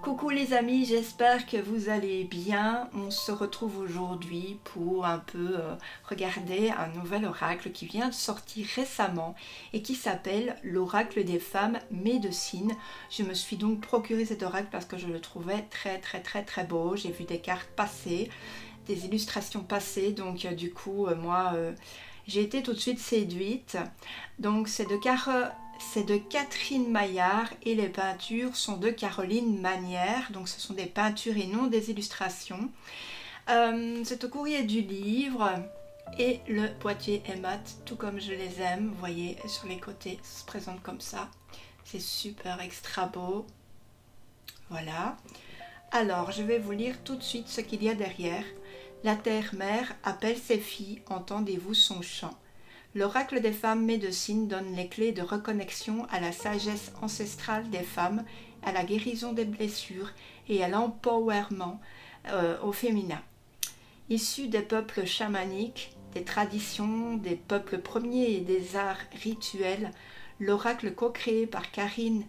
Coucou les amis, j'espère que vous allez bien. On se retrouve aujourd'hui pour un peu regarder un nouvel oracle qui vient de sortir récemment et qui s'appelle l'oracle des femmes médecines. Je me suis donc procuré cet oracle parce que je le trouvais très beau. J'ai vu des cartes passer, des illustrations passer, donc du coup moi j'ai été tout de suite séduite. Donc c'est de Catherine Maillard et les peintures sont de Caroline Manière. Donc ce sont des peintures et non des illustrations. C'est au courrier du livre et le boîtier est mat, tout comme je les aime. Vous voyez, sur les côtés, ça se présente comme ça. C'est super extra beau. Voilà. Alors, je vais vous lire tout de suite ce qu'il y a derrière. La terre-mère appelle ses filles, entendez-vous son chant. L'oracle des femmes médecines donne les clés de reconnexion à la sagesse ancestrale des femmes, à la guérison des blessures et à l'empowerment au féminin. Issu des peuples chamaniques, des traditions, des peuples premiers et des arts rituels, l'oracle co-créé par Catherine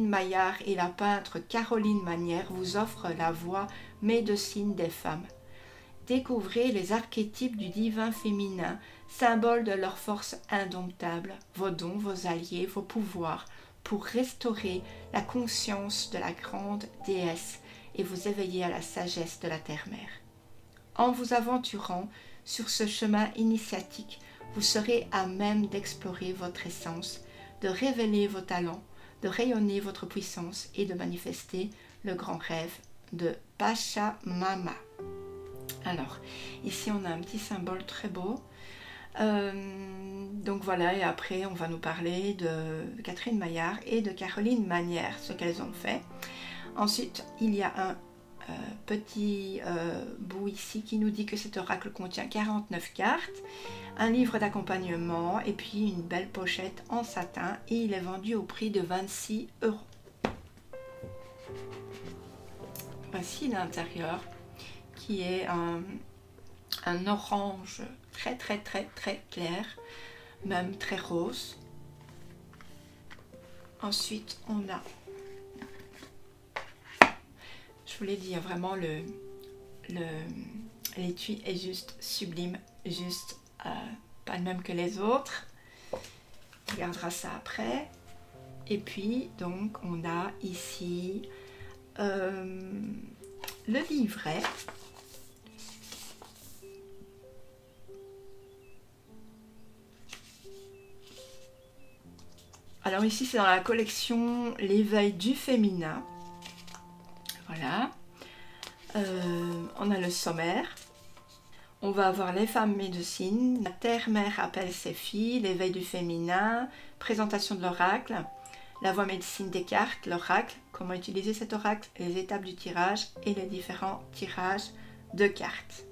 Maillard et la peintre Caroline Manière vous offre la voie médecine des femmes. Découvrez les archétypes du divin féminin, symboles de leur force indomptable, vos dons, vos alliés, vos pouvoirs, pour restaurer la conscience de la grande déesse et vous éveiller à la sagesse de la terre-mère. En vous aventurant sur ce chemin initiatique, vous serez à même d'explorer votre essence, de révéler vos talents, de rayonner votre puissance et de manifester le grand rêve de Pachamama. Alors, ici on a un petit symbole très beau. Donc voilà, et après on va nous parler de Catherine Maillard et de Caroline Manière, ce qu'elles ont fait. Ensuite, il y a un petit bout ici qui nous dit que cet oracle contient 49 cartes, un livre d'accompagnement et puis une belle pochette en satin et il est vendu au prix de 26 €. Voici l'intérieur qui est un orange très clair, même très rose. Ensuite on a, je vous l'ai dit, vraiment l'étui est juste sublime, juste pas le même que les autres. On regardera ça après. Et puis donc on a ici le livret. Alors ici c'est dans la collection l'éveil du féminin. Voilà. On a le sommaire. On va avoir les femmes médecines, la terre-mère appelle ses filles, l'éveil du féminin, présentation de l'oracle, la voie médecine des cartes, l'oracle, comment utiliser cet oracle, les étapes du tirage et les différents tirages de cartes.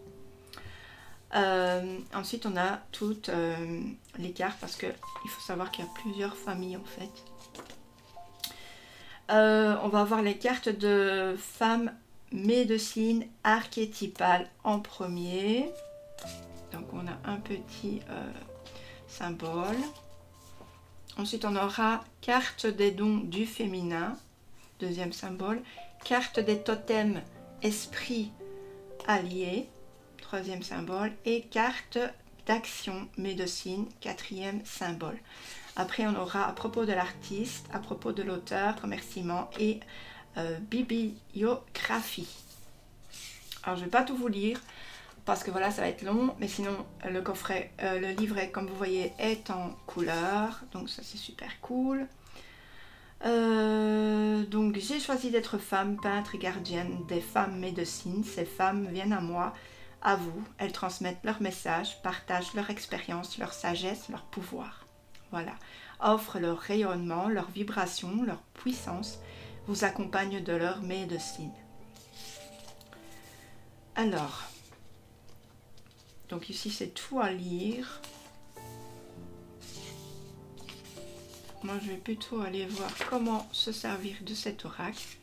Ensuite on a toutes les cartes parce qu'il faut savoir qu'il y a plusieurs familles en fait. On va avoir les cartes de femmes médecine archétypale en premier. Donc on a un petit symbole. Ensuite on aura carte des dons du féminin, deuxième symbole. Carte des totems esprit allié, troisième symbole. Et carte d'action médecine, quatrième symbole. Après on aura à propos de l'artiste, à propos de l'auteur, remerciements et bibliographie. Alors je ne vais pas tout vous lire parce que voilà ça va être long, mais sinon le coffret, le livret comme vous voyez est en couleur, donc ça c'est super cool. Donc j'ai choisi d'être femme, peintre et gardienne des femmes médecines. Ces femmes viennent à moi, à vous, elles transmettent leur message, partagent leur expérience, leur sagesse, leur pouvoir. Voilà, offrent leur rayonnement, leur vibration, leur puissance, vous accompagnent de leur médecine. Alors, donc ici c'est tout à lire. Moi je vais plutôt aller voir comment se servir de cet oracle.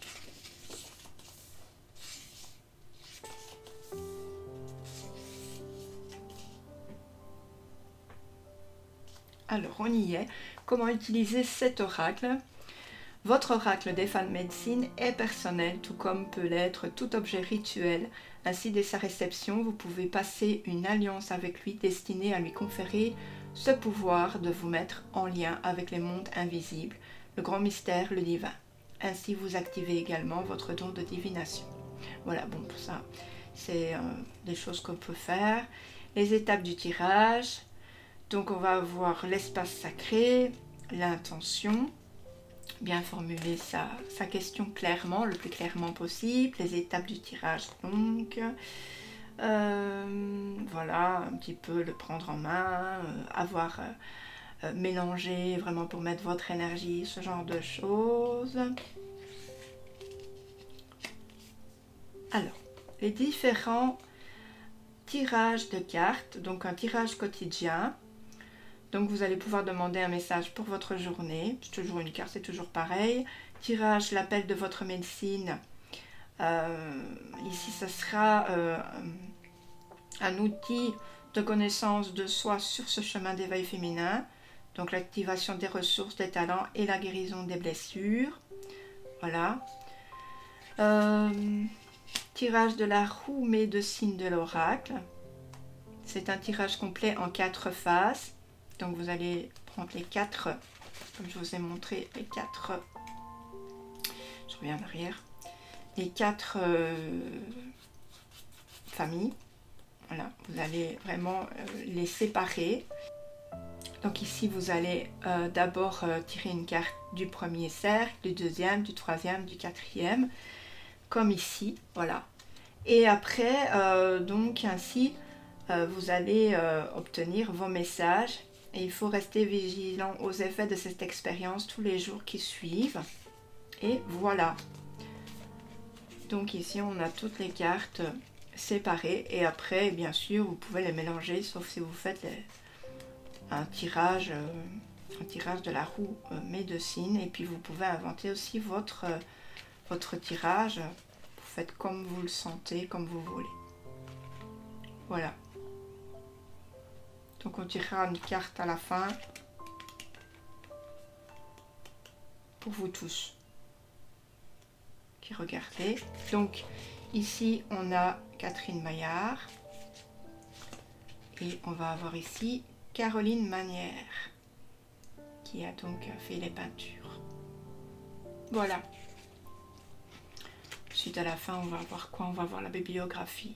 Alors on y est. Comment utiliser cet oracle? Votre oracle des femmes médecine est personnel, tout comme peut l'être tout objet rituel. Ainsi, dès sa réception, vous pouvez passer une alliance avec lui destinée à lui conférer ce pouvoir de vous mettre en lien avec les mondes invisibles, le grand mystère, le divin. Ainsi, vous activez également votre don de divination. Voilà, bon, pour ça, c'est des choses qu'on peut faire. Les étapes du tirage. Donc, on va avoir l'espace sacré, l'intention, bien formuler sa question clairement, le plus clairement possible. Les étapes du tirage, donc. Voilà, un petit peu le prendre en main, avoir mélangé vraiment pour mettre votre énergie, ce genre de choses. Alors, les différents tirages de cartes, donc un tirage quotidien. Donc vous allez pouvoir demander un message pour votre journée, c'est toujours une carte, c'est toujours pareil. Tirage, l'appel de votre médecine. Ici, ce sera un outil de connaissance de soi sur ce chemin d'éveil féminin. Donc l'activation des ressources, des talents et la guérison des blessures. Voilà. Tirage de la roue médecine de l'oracle. C'est un tirage complet en 4 phases. Donc vous allez prendre les 4, comme je vous ai montré, les 4, je reviens en arrière, les 4 familles. Voilà, vous allez vraiment les séparer. Donc ici, vous allez d'abord tirer une carte du premier cercle, du deuxième, du troisième, du quatrième, comme ici, voilà. Et après, donc ainsi, vous allez obtenir vos messages. Et il faut rester vigilant aux effets de cette expérience tous les jours qui suivent. Et voilà. Donc ici, on a toutes les cartes séparées. Et après, bien sûr, vous pouvez les mélanger, sauf si vous faites un tirage de la roue médecine. Et puis, vous pouvez inventer aussi votre tirage. Vous faites comme vous le sentez, comme vous voulez. Voilà. Donc on tirera une carte à la fin pour vous tous qui regardez. Donc ici on a Catherine Maillard et on va avoir ici Caroline Manière qui a donc fait les peintures. Voilà. Ensuite à la fin on va voir quoi? On va voir la bibliographie.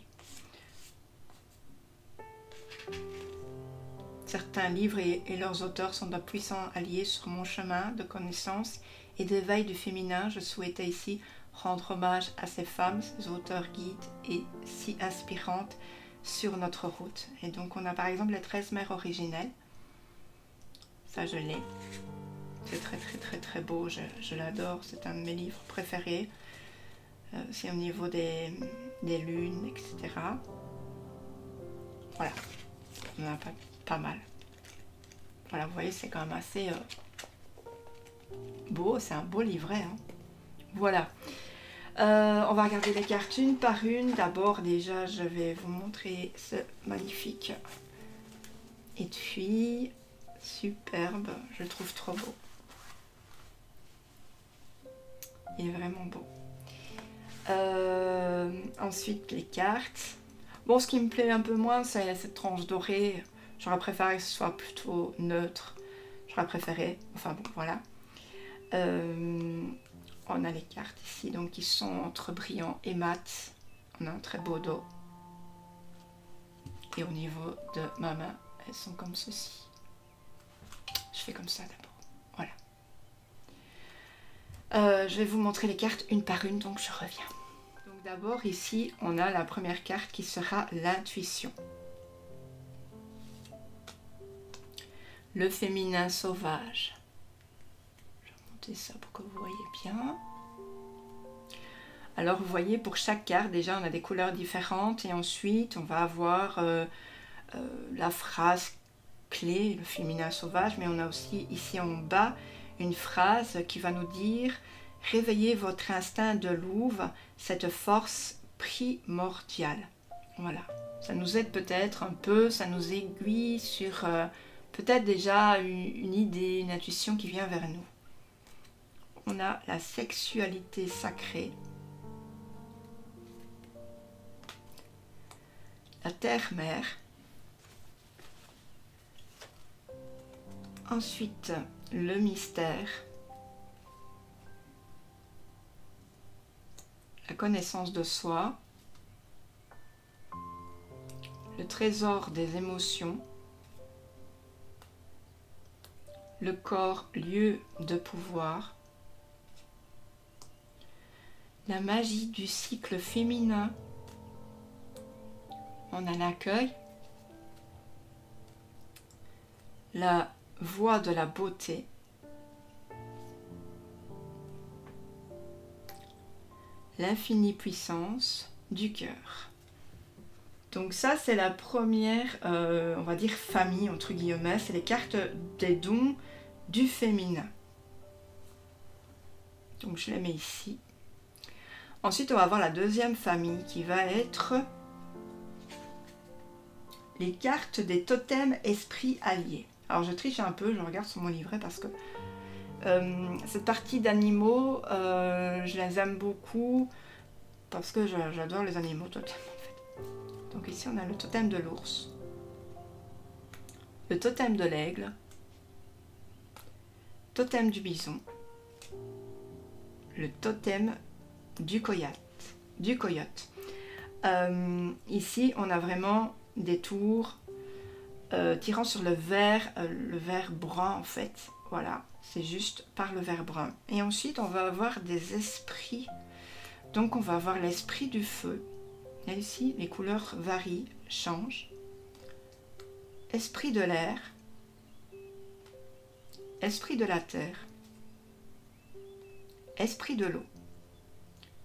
Certains livres et leurs auteurs sont de puissants alliés sur mon chemin de connaissance et d'éveil du féminin. Je souhaitais ici rendre hommage à ces femmes, ces auteurs guides et si inspirantes sur notre route. Et donc on a par exemple les 13 mères originelles. Ça je l'ai. C'est très très très très beau, je l'adore, c'est un de mes livres préférés. C'est au niveau des lunes, etc. Voilà, on en a pas mal. Voilà, vous voyez, c'est quand même assez beau, c'est un beau livret. Hein. Voilà. On va regarder les cartes une par une. D'abord, déjà, je vais vous montrer ce magnifique étui. Superbe, je le trouve trop beau. Il est vraiment beau. Ensuite, les cartes. Bon, ce qui me plaît un peu moins, c'est cette tranche dorée. J'aurais préféré que ce soit plutôt neutre. J'aurais préféré. Enfin bon, voilà. On a les cartes ici, donc qui sont entre brillant et mat. On a un très beau dos. Et au niveau de ma main, elles sont comme ceci. Je fais comme ça d'abord. Voilà. Je vais vous montrer les cartes une par une, donc je reviens. Donc d'abord ici, on a la première carte qui sera l'intuition. Le féminin sauvage. Je vais monter ça pour que vous voyez bien. Alors vous voyez, pour chaque carte, déjà on a des couleurs différentes et ensuite on va avoir la phrase clé, le féminin sauvage, mais on a aussi ici en bas une phrase qui va nous dire « Réveillez votre instinct de louve, cette force primordiale ». Voilà, ça nous aide peut-être un peu, ça nous aiguille sur peut-être déjà une idée, une intuition qui vient vers nous. on a la sexualité sacrée, la terre-mère, ensuite le mystère, la connaissance de soi, le trésor des émotions, le corps, lieu de pouvoir, la magie du cycle féminin, on a l'accueil, la voie de la beauté, l'infinie puissance du cœur. Donc ça, c'est la première, on va dire, famille, entre guillemets, c'est les cartes des dons du féminin. Donc je les mets ici. Ensuite, on va avoir la deuxième famille qui va être les cartes des totems esprits alliés. Alors je triche un peu, je regarde sur mon livret parce que cette partie d'animaux, je les aime beaucoup parce que j'adore les animaux totems en fait. Donc ici on a le totem de l'ours, le totem de l'aigle, totem du bison, le totem du coyote. Ici on a vraiment des tours tirant sur le vert brun en fait. Voilà, c'est juste par le vert brun. Et ensuite on va avoir des esprits. Donc on va avoir l'esprit du feu. Et ici les couleurs varient, changent. Esprit de l'air, esprit de la terre, esprit de l'eau.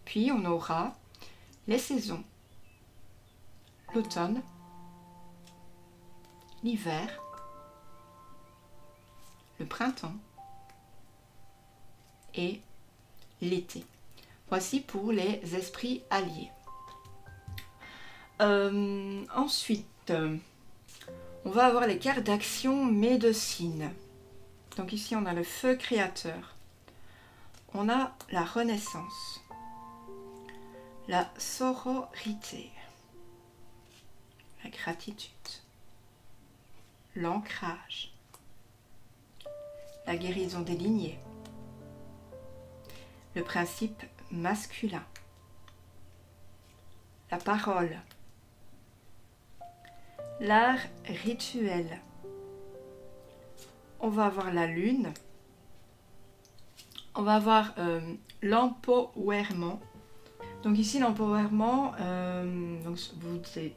Puis on aura les saisons, l'automne, l'hiver, le printemps et l'été. Voici pour les esprits alliés. Ensuite, on va avoir les cartes d'action médecine. Donc ici, on a le feu créateur. On a la renaissance, la sororité, la gratitude, l'ancrage, la guérison des lignées, le principe masculin, la parole, l'art rituel. On va avoir la lune, on va avoir l'empowerment. Donc ici l'empowerment, vous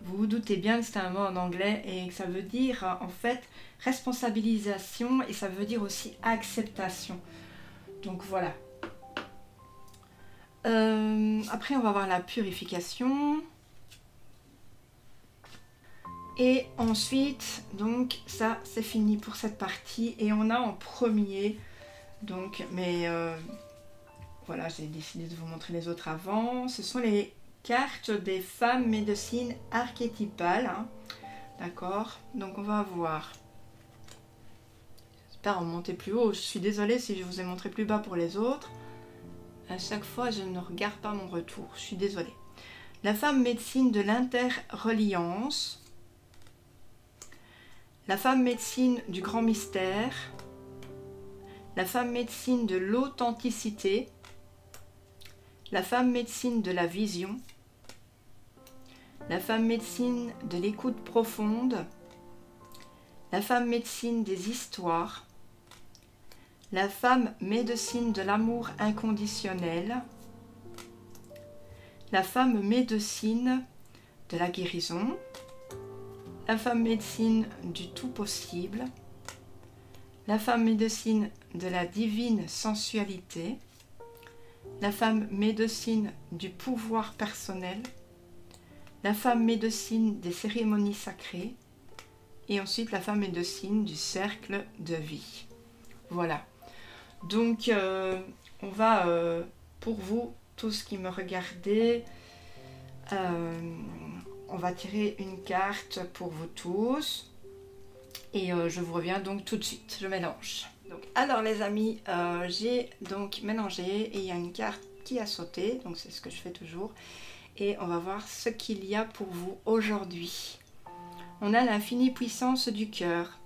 vous doutez bien que c'est un mot en anglais et que ça veut dire en fait responsabilisation et ça veut dire aussi acceptation. Donc voilà. Après on va avoir la purification. Et ensuite, donc ça c'est fini pour cette partie. Et on a en premier, donc, mais voilà, j'ai décidé de vous montrer les autres avant. Ce sont les cartes des femmes médecines archétypales. Hein. D'accord? Donc on va voir. J'espère remonter plus haut. Je suis désolée si je vous ai montré plus bas pour les autres. À chaque fois, je ne regarde pas mon retour. Je suis désolée. La femme médecine de l'interreliance. La femme médecine du grand mystère, la femme médecine de l'authenticité, la femme médecine de la vision, la femme médecine de l'écoute profonde, la femme médecine des histoires, la femme médecine de l'amour inconditionnel, la femme médecine de la guérison, la femme médecine du tout possible, la femme médecine de la divine sensualité, la femme médecine du pouvoir personnel, la femme médecine des cérémonies sacrées et ensuite la femme médecine du cercle de vie. Voilà. Donc on va, pour vous, tous qui me regardez, on va tirer une carte pour vous tous et je vous reviens donc tout de suite. Je mélange. Alors les amis, j'ai donc mélangé et il y a une carte qui a sauté, donc c'est ce que je fais toujours. Et on va voir ce qu'il y a pour vous aujourd'hui. On a l'infinie puissance du cœur.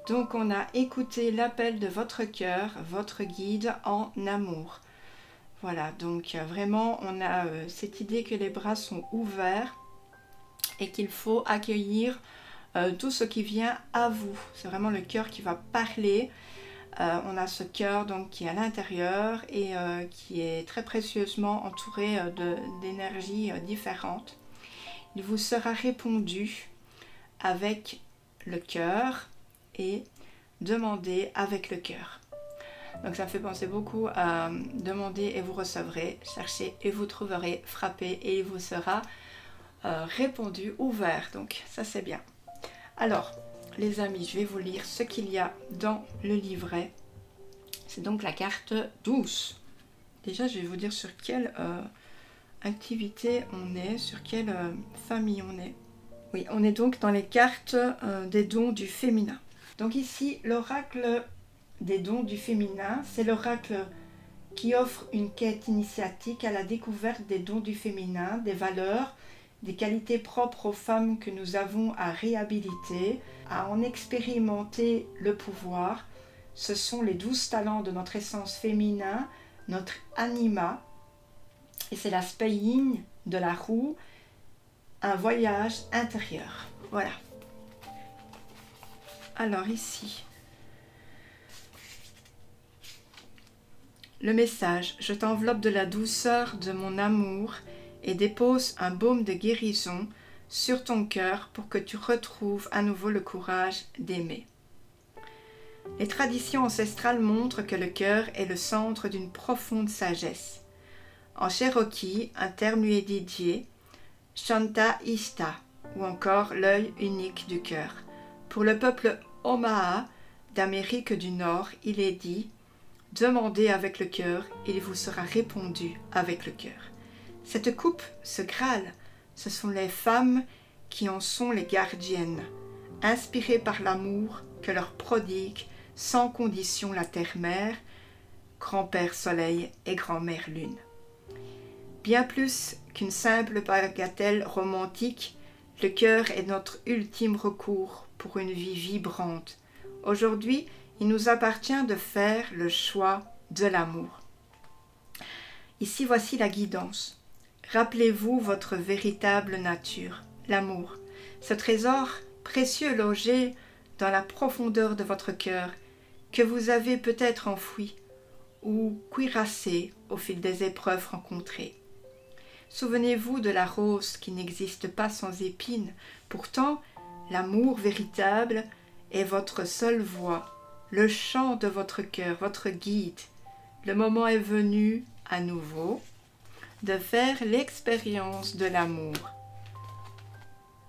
Donc on a écouté l'appel de votre cœur, votre guide en amour. Voilà, donc vraiment on a cette idée que les bras sont ouverts et qu'il faut accueillir tout ce qui vient à vous. C'est vraiment le cœur qui va parler. On a ce cœur donc qui est à l'intérieur et qui est très précieusement entouré d'énergies différentes. Il vous sera répondu avec le cœur et demandez avec le cœur. Donc ça me fait penser beaucoup à demander et vous recevrez, cherchez et vous trouverez, frappez et il vous sera répondu, ouvert. Donc ça c'est bien. Alors les amis, je vais vous lire ce qu'il y a dans le livret. C'est donc la carte 12. Déjà je vais vous dire sur quelle activité on est, sur quelle famille on est. Oui, on est donc dans les cartes des dons du féminin. Donc ici, l'oracle des dons du féminin, c'est l'oracle qui offre une quête initiatique à la découverte des dons du féminin, des valeurs, des qualités propres aux femmes que nous avons à réhabiliter, à en expérimenter le pouvoir. Ce sont les 12 talents de notre essence féminin, notre anima, et c'est l'aspect yin de la roue, un voyage intérieur. Voilà. Alors ici, le message: je t'enveloppe de la douceur de mon amour et dépose un baume de guérison sur ton cœur pour que tu retrouves à nouveau le courage d'aimer. Les traditions ancestrales montrent que le cœur est le centre d'une profonde sagesse. En cherokee, un terme lui est dédié, Shanta Ishta, ou encore l'œil unique du cœur. Pour le peuple Omaha d'Amérique du Nord, il est dit: demandez avec le cœur et il vous sera répondu avec le cœur. Cette coupe, ce Graal, ce sont les femmes qui en sont les gardiennes, inspirées par l'amour que leur prodigue sans condition la terre-mère, grand-père soleil et grand-mère lune. Bien plus qu'une simple bagatelle romantique, le cœur est notre ultime recours pour une vie vibrante. Aujourd'hui, il nous appartient de faire le choix de l'amour. Ici, voici la guidance. Rappelez-vous votre véritable nature, l'amour, ce trésor précieux logé dans la profondeur de votre cœur, que vous avez peut-être enfoui ou cuirassé au fil des épreuves rencontrées. Souvenez-vous de la rose qui n'existe pas sans épines. Pourtant, l'amour véritable est votre seule voix, le chant de votre cœur, votre guide. Le moment est venu, à nouveau, de faire l'expérience de l'amour,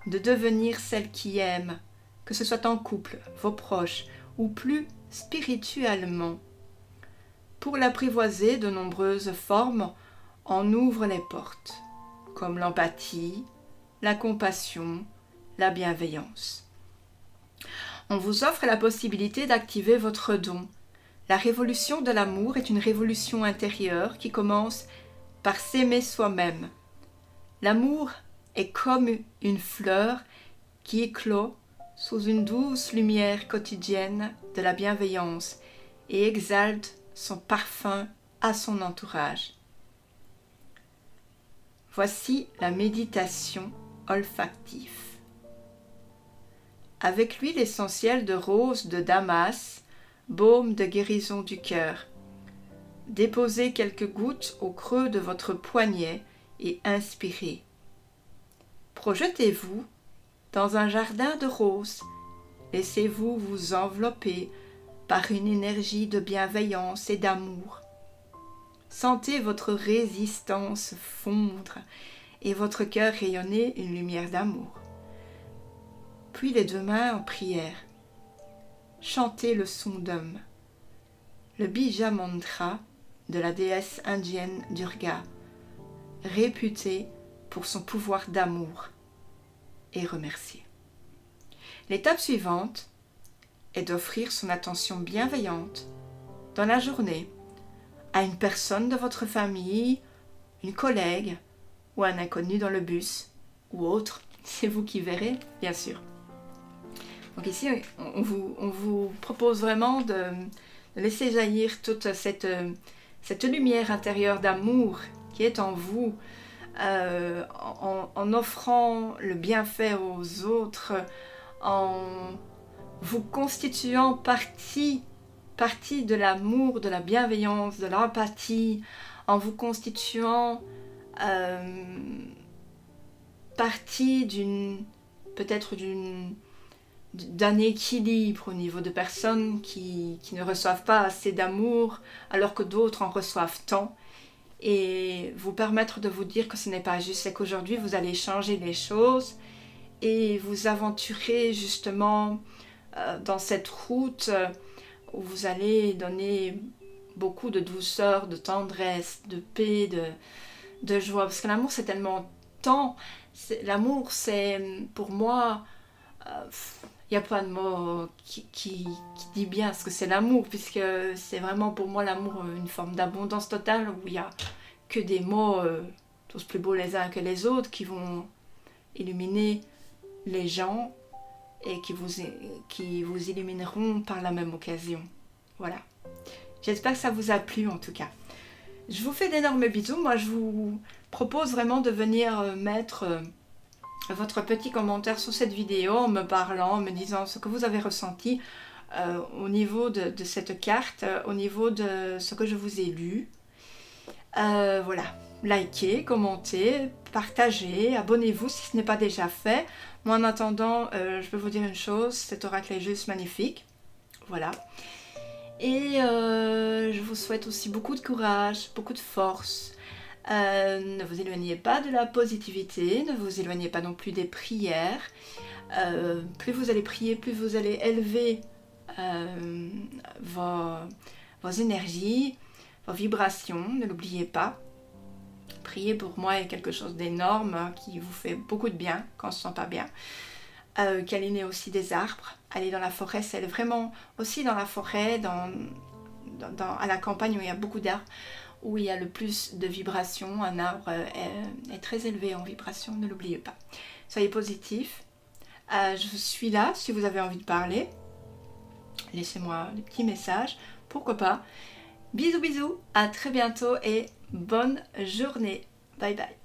de devenir celle qui aime, que ce soit en couple, vos proches, ou plus spirituellement. Pour l'apprivoiser, de nombreuses formes en ouvrent les portes, comme l'empathie, la compassion, la bienveillance. On vous offre la possibilité d'activer votre don. La révolution de l'amour est une révolution intérieure qui commence par s'aimer soi-même. L'amour est comme une fleur qui éclot sous une douce lumière quotidienne de la bienveillance et exalte son parfum à son entourage. Voici la méditation olfactive. Avec l'huile essentielle de rose de Damas, baume de guérison du cœur, déposez quelques gouttes au creux de votre poignet et inspirez. Projetez-vous dans un jardin de roses. Laissez-vous vous envelopper par une énergie de bienveillance et d'amour. Sentez votre résistance fondre et votre cœur rayonner une lumière d'amour. Puis les deux mains en prière. Chantez le son d'homme, le Bija Mantra de la déesse indienne Durga, réputée pour son pouvoir d'amour, et remerciez. L'étape suivante, est d'offrir son attention bienveillante dans la journée à une personne de votre famille, une collègue ou un inconnu dans le bus ou autre. C'est vous qui verrez, bien sûr. Donc ici, on vous propose vraiment de laisser jaillir toute cette lumière intérieure d'amour qui est en vous, en offrant le bienfait aux autres, en vous constituant partie de l'amour, de la bienveillance, de l'empathie, en vous constituant partie d'un équilibre au niveau de personnes qui ne reçoivent pas assez d'amour alors que d'autres en reçoivent tant, et vous permettre de vous dire que ce n'est pas juste, c'est qu'aujourd'hui vous allez changer les choses et vous aventurer justement dans cette route où vous allez donner beaucoup de douceur, de tendresse, de paix, de joie, parce que l'amour c'est tellement tant, l'amour c'est pour moi, il n'y a pas de mot qui dit bien ce que c'est l'amour, puisque c'est vraiment pour moi l'amour une forme d'abondance totale où il n'y a que des mots tous plus beaux les uns que les autres qui vont illuminer les gens et qui vous illumineront par la même occasion. Voilà. J'espère que ça vous a plu en tout cas. Je vous fais d'énormes bisous. Moi je vous propose vraiment de venir mettre votre petit commentaire sous cette vidéo en me parlant, en me disant ce que vous avez ressenti au niveau de cette carte, au niveau de ce que je vous ai lu. Voilà, likez, commentez, partagez, abonnez-vous si ce n'est pas déjà fait. Moi en attendant, je peux vous dire une chose, cet oracle est juste magnifique. Voilà. Et je vous souhaite aussi beaucoup de courage, beaucoup de force. Ne vous éloignez pas de la positivité, ne vous éloignez pas non plus des prières. Plus vous allez prier, plus vous allez élever vos énergies, vos vibrations, ne l'oubliez pas. Prier pour moi est quelque chose d'énorme qui vous fait beaucoup de bien quand on ne se sent pas bien. Câliner aussi des arbres, aller dans la forêt, c'est vraiment aussi dans la forêt, à la campagne où il y a beaucoup d'arbres, où il y a le plus de vibrations. Un arbre est très élevé en vibration, ne l'oubliez pas. Soyez positifs. Je suis là si vous avez envie de parler. Laissez-moi des petits messages, pourquoi pas. Bisous bisous, à très bientôt et bonne journée. Bye bye.